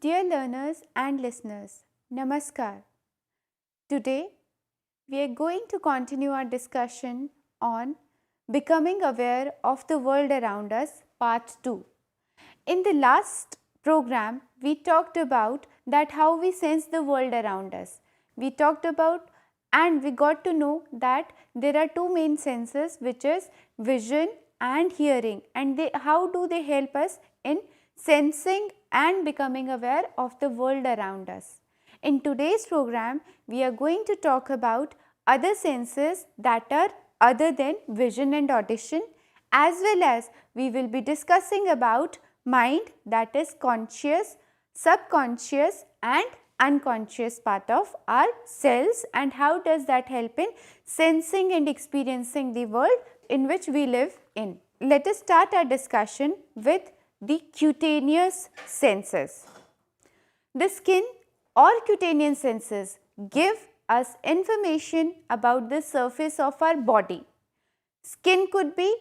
Dear learners and listeners, Namaskar. Today we are going to continue our discussion on becoming aware of the world around us, part 2. In the last program, we talked about that how we sense the world around us. We talked about and we got to know that there are two main senses, which is vision and hearing, and how do they help us in sensing and becoming aware of the world around us. In today's program, we are going to talk about other senses that are other than vision and audition, as well as we will be discussing about mind, that is conscious, subconscious and unconscious part of our cells, and how does that help in sensing and experiencing the world in which we live in. Let us start our discussion with the cutaneous senses. The skin or cutaneous senses give us information about the surface of our body. Skin could be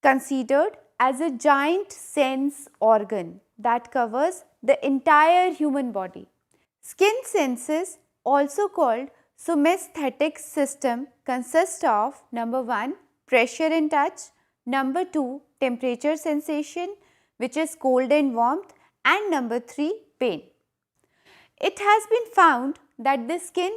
considered as a giant sense organ that covers the entire human body. Skin senses, also called somesthetic system, consist of number 1 pressure and touch, number 2 temperature sensation, which is cold and warmth, and number 3 pain. It has been found that the skin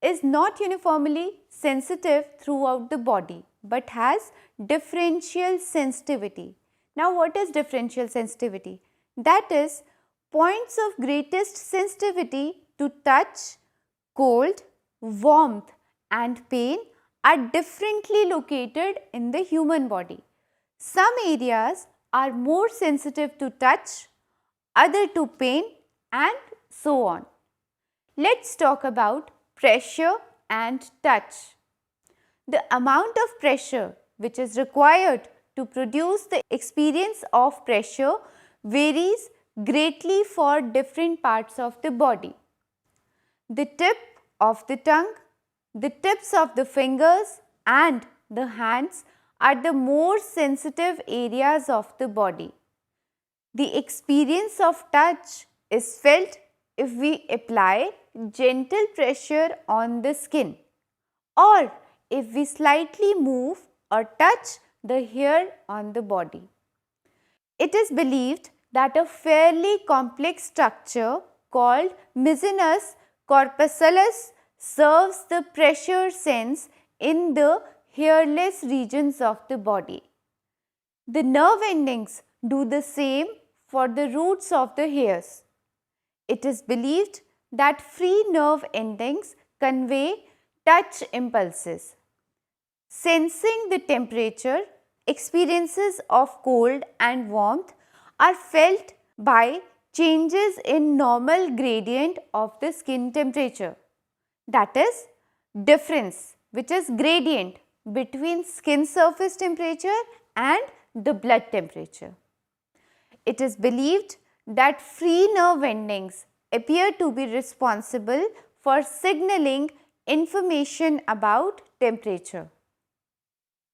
is not uniformly sensitive throughout the body but has differential sensitivity. Now, what is differential sensitivity? That is, points of greatest sensitivity to touch, cold, warmth and pain are differently located in the human body. Some areas are more sensitive to touch, other to pain, and so on. Let's talk about pressure and touch. The amount of pressure which is required to produce the experience of pressure varies greatly for different parts of the body. The tip of the tongue, the tips of the fingers and the hands are the more sensitive areas of the body. The experience of touch is felt if we apply gentle pressure on the skin, or if we slightly move or touch the hair on the body. It is believed that a fairly complex structure called mucinous corpusculus serves the pressure sense in the hairless regions of the body. The nerve endings do the same for the roots of the hairs. It is believed that free nerve endings convey touch impulses. Sensing the temperature, experiences of cold and warmth are felt by changes in normal gradient of the skin temperature. That is, difference, which is gradient between skin surface temperature and the blood temperature. It is believed that free nerve endings appear to be responsible for signaling information about temperature.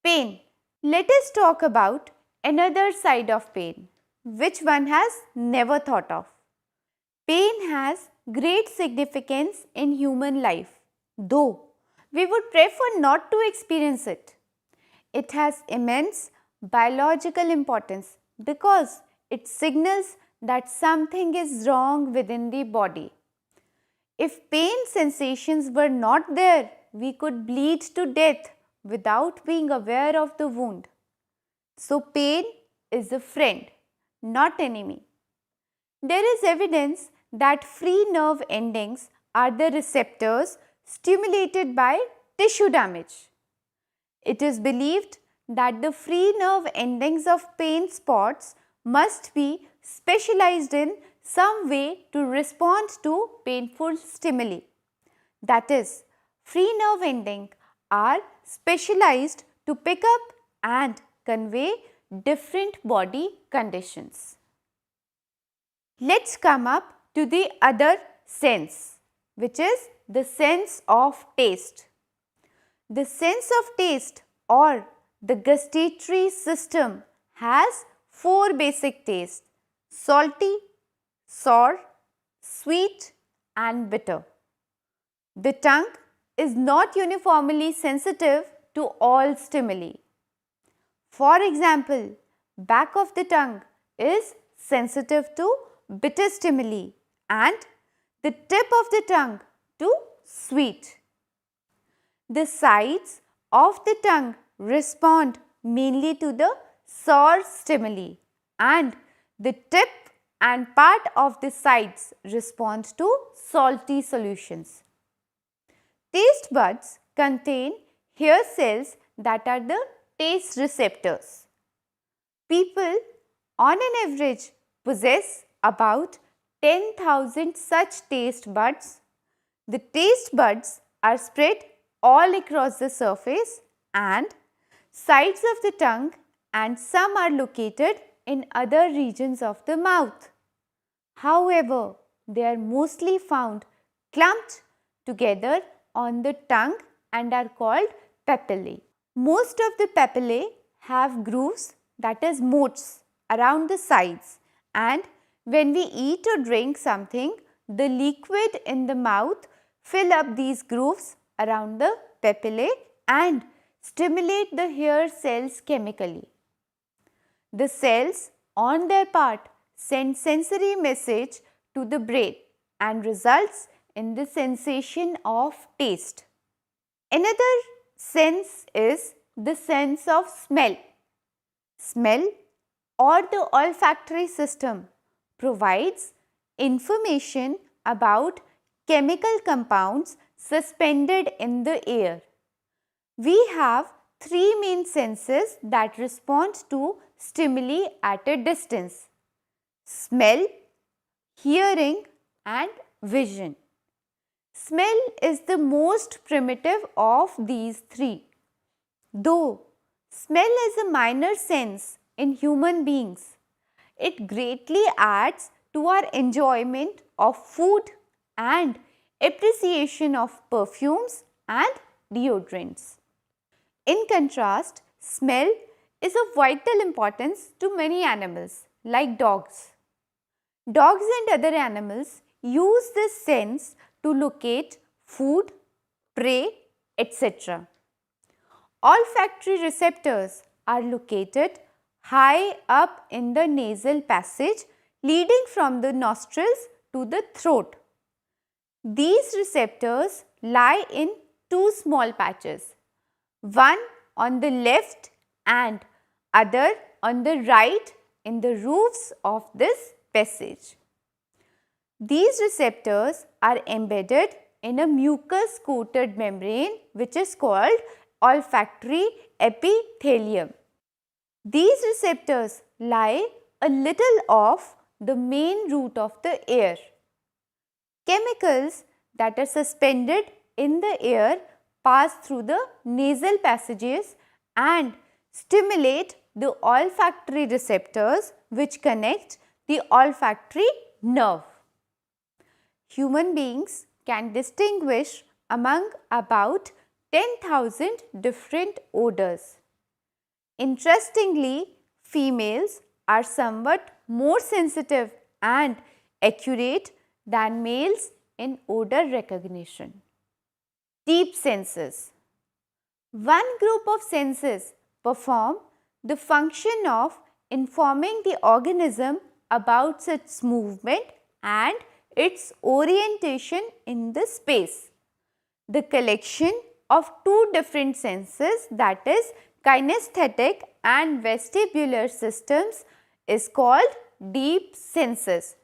Pain. Let us talk about another side of pain, which one has never thought of. Pain has great significance in human life, though we would prefer not to experience it. It has immense biological importance because it signals that something is wrong within the body. If pain sensations were not there, we could bleed to death without being aware of the wound. So, pain is a friend, not enemy. There is evidence that free nerve endings are the receptors stimulated by tissue damage. It is believed that the free nerve endings of pain spots must be specialized in some way to respond to painful stimuli. That is, free nerve endings are specialized to pick up and convey different body conditions. Let's come up to the other sense, which is the sense of taste. The sense of taste or the gustatory system has 4 basic tastes: salty, sour, sweet and bitter. The tongue is not uniformly sensitive to all stimuli. For example, back of the tongue is sensitive to bitter stimuli and the tip of the tongue to sweet. The sides of the tongue respond mainly to the sour stimuli and the tip and part of the sides respond to salty solutions. Taste buds contain hair cells that are the taste receptors. People on an average possess about 10,000 such taste buds. The taste buds are spread all across the surface and sides of the tongue, and some are located in other regions of the mouth. However, they are mostly found clumped together on the tongue and are called papillae. Most of the papillae have grooves, that is moats, around the sides, and when we eat or drink something, the liquid in the mouth fill up these grooves around the papillae and stimulate the hair cells chemically. The cells on their part send sensory message to the brain and results in the sensation of taste. Another sense is the sense of smell. Smell or the olfactory system provides information about chemical compounds suspended in the air. We have three main senses that respond to stimuli at a distance: smell, hearing and vision. Smell is the most primitive of these three. Though smell is a minor sense in human beings, it greatly adds to our enjoyment of food and appreciation of perfumes and deodorants. In contrast, smell is of vital importance to many animals like dogs. Dogs and other animals use this sense to locate food, prey, etc. Olfactory receptors are located high up in the nasal passage leading from the nostrils to the throat. These receptors lie in two small patches, one on the left and other on the right in the roofs of this passage. These receptors are embedded in a mucus coated membrane which is called olfactory epithelium. These receptors lie a little off the main root of the air. Chemicals that are suspended in the air pass through the nasal passages and stimulate the olfactory receptors which connect the olfactory nerve. Human beings can distinguish among about 10,000 different odors. Interestingly, females are somewhat more sensitive and accurate than males in odor recognition. Deep senses. One group of senses perform the function of informing the organism about its movement and its orientation in the space. The collection of two different senses, that is kinesthetic and vestibular systems, is called deep senses.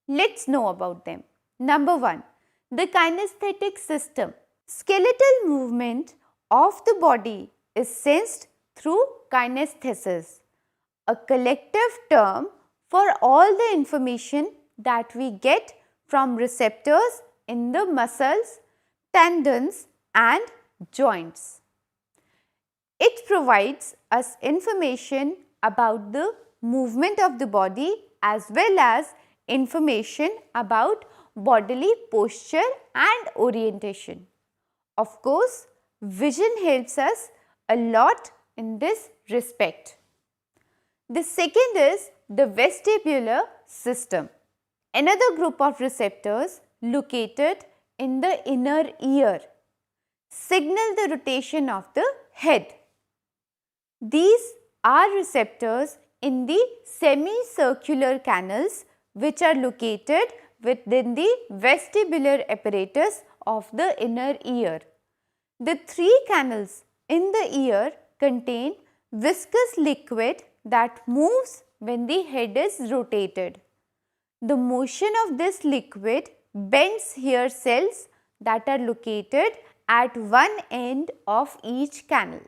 Let's know about them. Number 1. The kinesthetic system. Skeletal movement of the body is sensed through kinesthesis, a collective term for all the information that we get from receptors in the muscles, tendons and joints. It provides us information about the movement of the body as well as information about bodily posture and orientation. Of course, vision helps us a lot in this respect. The second is the vestibular system. Another group of receptors located in the inner ear signal the rotation of the head. These are receptors in the semicircular canals which are located within the vestibular apparatus of the inner ear. The three canals in the ear contain viscous liquid that moves when the head is rotated. The motion of this liquid bends hair cells that are located at one end of each canal.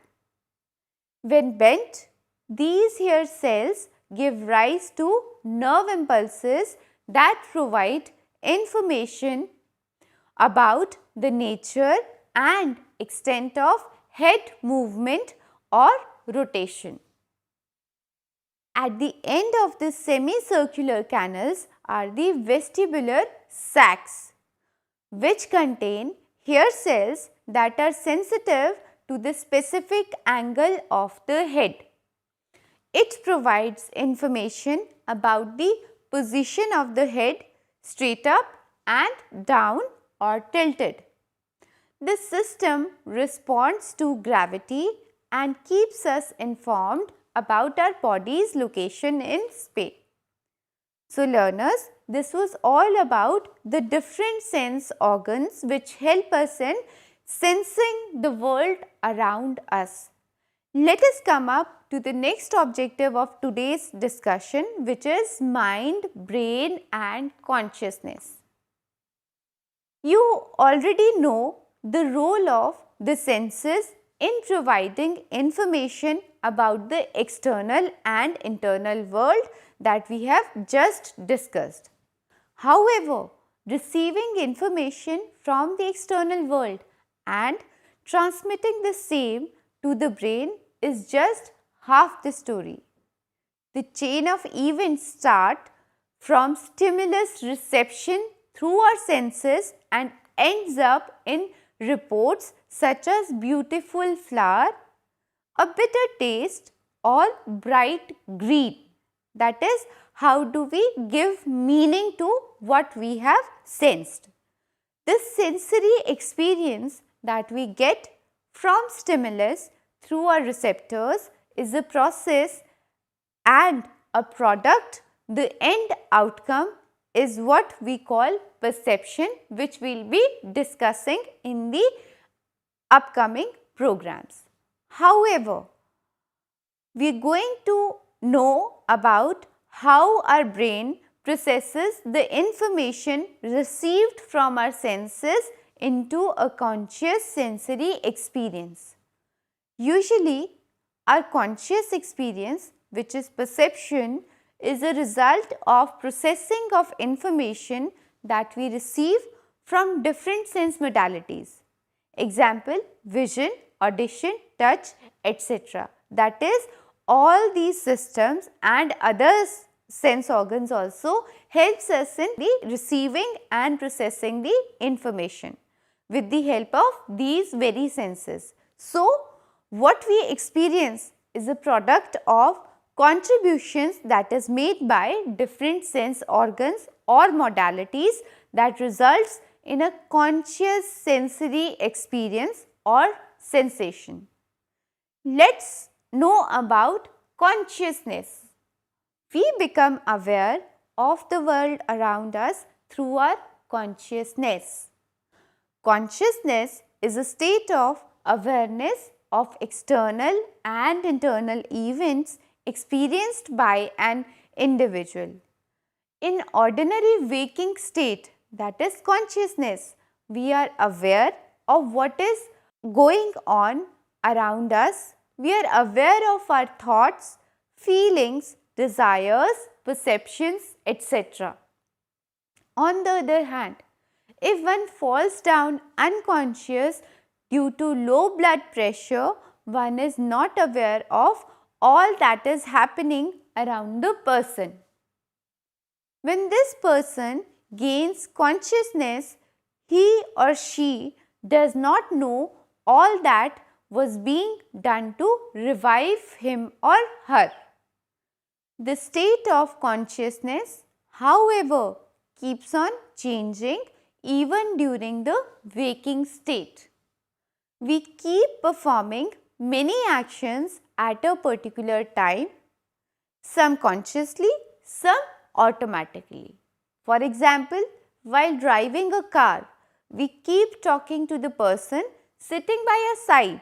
When bent, these hair cells give rise to nerve impulses that provide information about the nature and extent of head movement or rotation. At the end of the semicircular canals are the vestibular sacs, which contain hair cells that are sensitive to the specific angle of the head. It provides information about the position of the head straight up and down or tilted. This system responds to gravity and keeps us informed about our body's location in space. So learners, this was all about the different sense organs which help us in sensing the world around us. Let us come up to the next objective of today's discussion, which is mind, brain and consciousness. You already know the role of the senses in providing information about the external and internal world that we have just discussed. However, receiving information from the external world and transmitting the same to the brain is just half the story. The chain of events start from stimulus reception through our senses and ends up in reports such as beautiful flower, a bitter taste or bright green. That is, how do we give meaning to what we have sensed. This sensory experience that we get from stimulus through our receptors is a process and a product. The end outcome is what we call perception, which we will be discussing in the upcoming programs. However, we are going to know about how our brain processes the information received from our senses into a conscious sensory experience. Usually, our conscious experience, which is perception, is a result of processing of information that we receive from different sense modalities. Example, vision, audition, touch, etc. That is, all these systems and other sense organs also helps us in the receiving and processing the information with the help of these very senses. So, what we experience is a product of contributions that is made by different sense organs or modalities that results in a conscious sensory experience or sensation. Let's know about consciousness. We become aware of the world around us through our consciousness. Consciousness is a state of awareness of external and internal events experienced by an individual. In ordinary waking state, that is consciousness, we are aware of what is going on around us. We are aware of our thoughts, feelings, desires, perceptions, etc. On the other hand, if one falls down unconscious due to low blood pressure, one is not aware of all that is happening around the person. When this person gains consciousness, he or she does not know all that was being done to revive him or her. The state of consciousness, however, keeps on changing even during the waking state. We keep performing many actions at a particular time, some consciously, some automatically. For example, while driving a car, we keep talking to the person sitting by our side,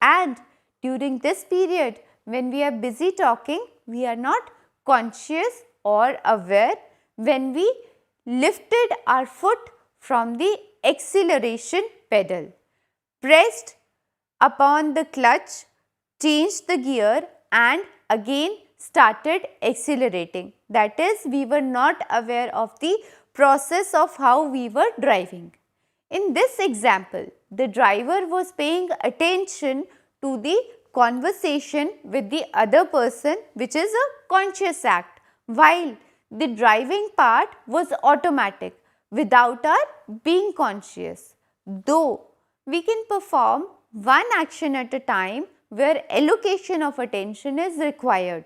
and during this period when we are busy talking, we are not conscious or aware when we lifted our foot from the acceleration pedal, pressed upon the clutch, changed the gear and again started accelerating. That is, we were not aware of the process of how we were driving. In this example, the driver was paying attention to the conversation with the other person, which is a conscious act, while the driving part was automatic without our being conscious. Though we can perform one action at a time where allocation of attention is required,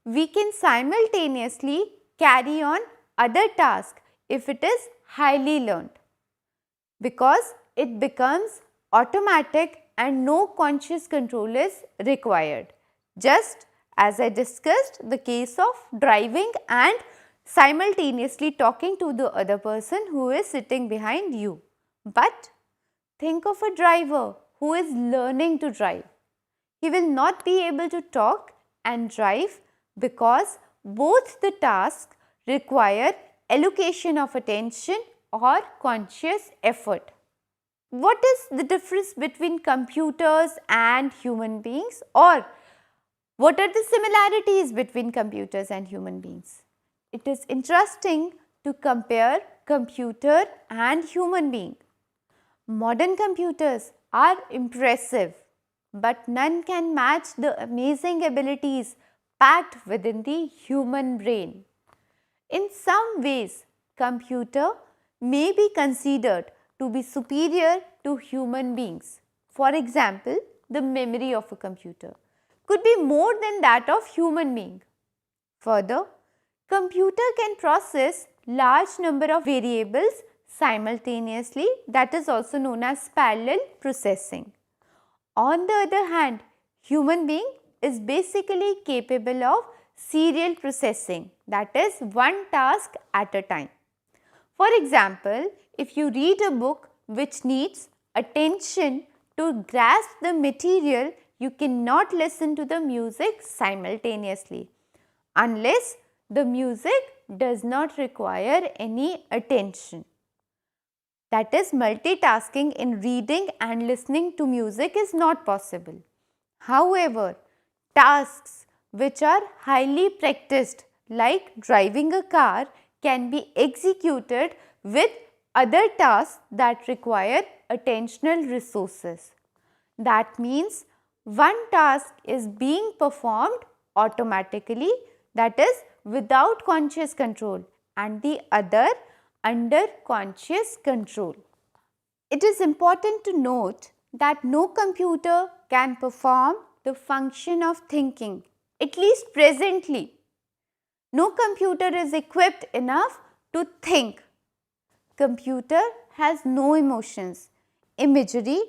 we can simultaneously carry on other tasks if it is highly learned, because it becomes automatic and no conscious control is required. Just as I discussed the case of driving and simultaneously talking to the other person who is sitting behind you. But think of a driver who is learning to drive. He will not be able to talk and drive because both the tasks require allocation of attention or conscious effort. What is the difference between computers and human beings, or what are the similarities between computers and human beings? It is interesting to compare computer and human being. Modern computers are impressive, but none can match the amazing abilities packed within the human brain. In some ways, computer may be considered to be superior to human beings. For example, the memory of a computer could be more than that of human being. Further, computer can process large number of variables simultaneously, that is also known as parallel processing. On the other hand, human being is basically capable of serial processing, that is one task at a time. For example, if you read a book which needs attention to grasp the material, you cannot listen to the music simultaneously unless the music does not require any attention. That is, multitasking in reading and listening to music is not possible. However, tasks which are highly practiced, like driving a car, can be executed with other tasks that require attentional resources. That means one task is being performed automatically, that is without conscious control, and the other under conscious control. It is important to note that no computer can perform the function of thinking, at least presently. No computer is equipped enough to think. Computer has no emotions, imagery,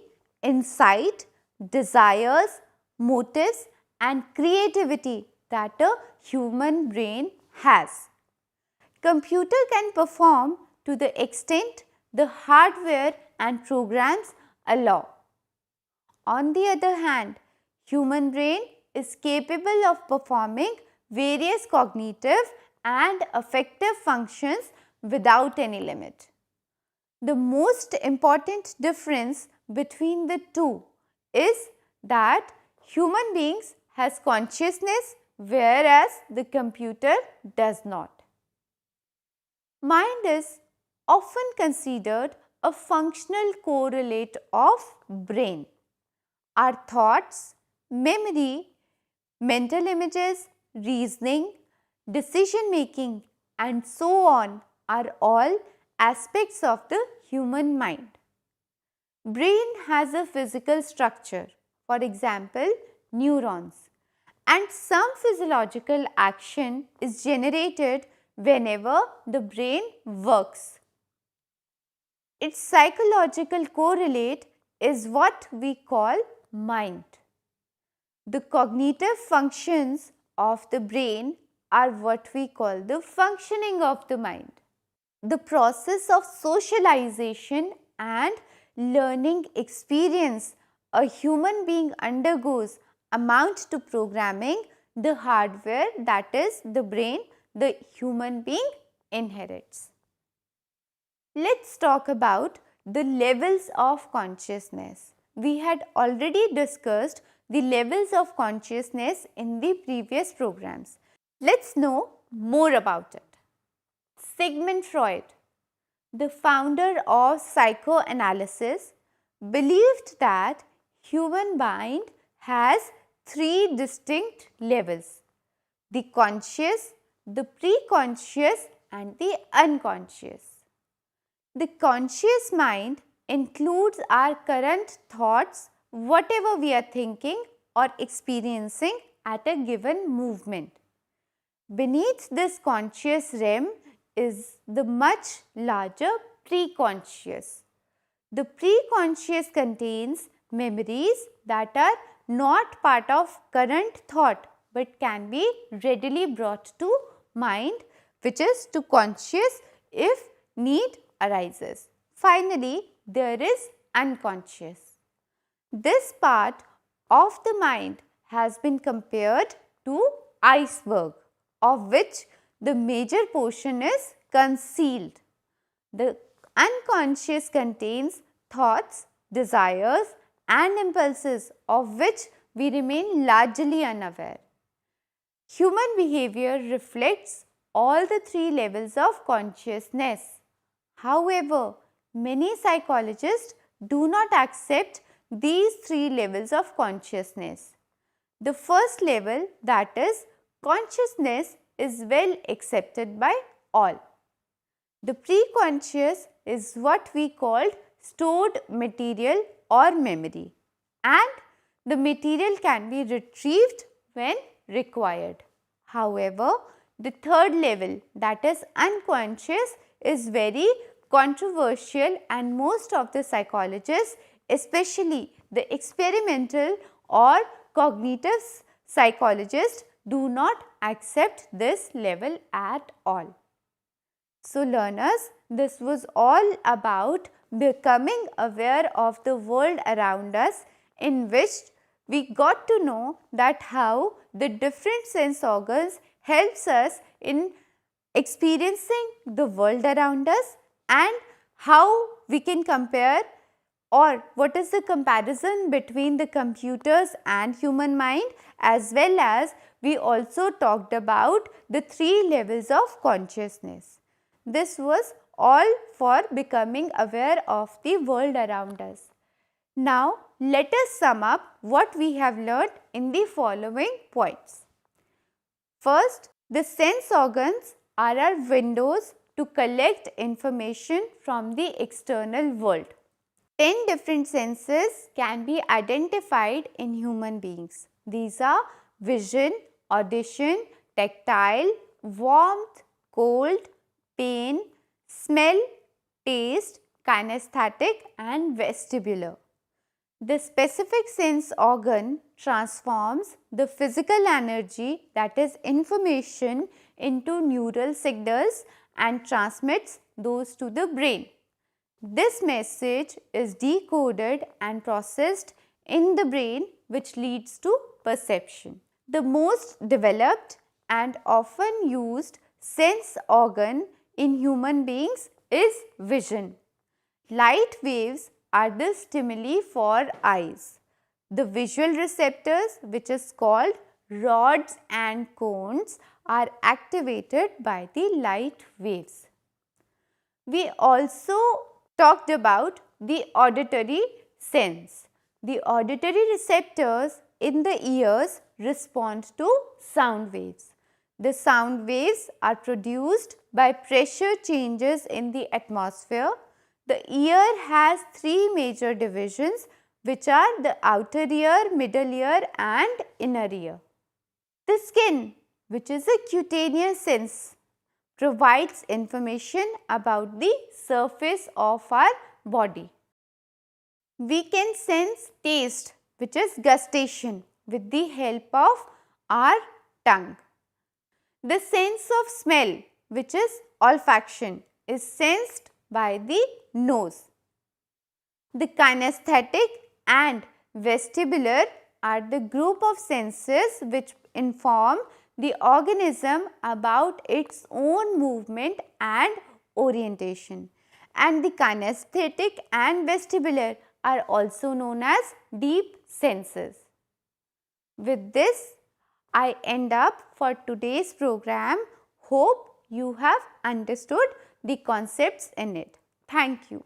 insight, desires, motives and creativity that a human brain has. Computer can perform to the extent the hardware and programs allow. On the other hand, human brain is capable of performing various cognitive and affective functions without any limit. The most important difference between the two is that human beings has consciousness, whereas the computer does not. Mind is often considered a functional correlate of brain. Our thoughts, memory, mental images, reasoning, decision making and so on are all aspects of the human mind. Brain has a physical structure, for example, neurons, and some physiological action is generated whenever the brain works. Its psychological correlate is what we call mind. The cognitive functions of the brain are what we call the functioning of the mind. The process of socialization and learning experience a human being undergoes amount to programming the hardware, that is the brain, the human being inherits. Let's talk about the levels of consciousness. We had already discussed the levels of consciousness in the previous programs. Let's know more about it. Sigmund Freud, the founder of psychoanalysis, believed that human mind has three distinct levels: the conscious, the preconscious and the unconscious. The conscious mind includes our current thoughts, whatever we are thinking or experiencing at a given movement. Beneath this conscious realm is the much larger preconscious. The preconscious contains memories that are not part of current thought but can be readily brought to mind, which is to conscious if need arises. Finally, there is unconscious. This part of the mind has been compared to iceberg, of which the major portion is concealed. The unconscious contains thoughts, desires and impulses of which we remain largely unaware. Human behavior reflects all the three levels of consciousness. However, many psychologists do not accept these three levels of consciousness. The first level, that is consciousness, is well accepted by all. The preconscious is what we called stored material or memory, and the material can be retrieved when required. However, the third level, that is unconscious, is very controversial, and most of the psychologists, especially the experimental or cognitive psychologists, do not accept this level at all. So learners, this was all about becoming aware of the world around us, in which we got to know that how the different sense organs helps us in experiencing the world around us, and how we can compare, or what is the comparison between the computers and human mind, as well as we also talked about the three levels of consciousness. This was all for becoming aware of the world around us. Now, let us sum up what we have learned in the following points. First, the sense organs are our windows to collect information from the external world. 10 different senses can be identified in human beings. These are vision, audition, tactile, warmth, cold, pain, smell, taste, kinesthetic and vestibular. The specific sense organ transforms the physical energy, that is information, into neural signals and transmits those to the brain. This message is decoded and processed in the brain, which leads to perception. The most developed and often used sense organ in human beings is vision. Light waves are the stimuli for eyes. The visual receptors, which is called rods and cones, are activated by the light waves. We also talked about the auditory sense. The auditory receptors in the ears respond to sound waves. The sound waves are produced by pressure changes in the atmosphere. The ear has three major divisions, which are the outer ear, middle ear and inner ear. The skin, which is a cutaneous sense, provides information about the surface of our body. We can sense taste, which is gustation, with the help of our tongue. The sense of smell, which is olfaction, is sensed by the nose. The kinesthetic and vestibular are the group of senses which inform the organism about its own movement and orientation, and the kinesthetic and vestibular are also known as deep senses. With this, I end up for today's program. Hope you have understood the concepts in it. Thank you.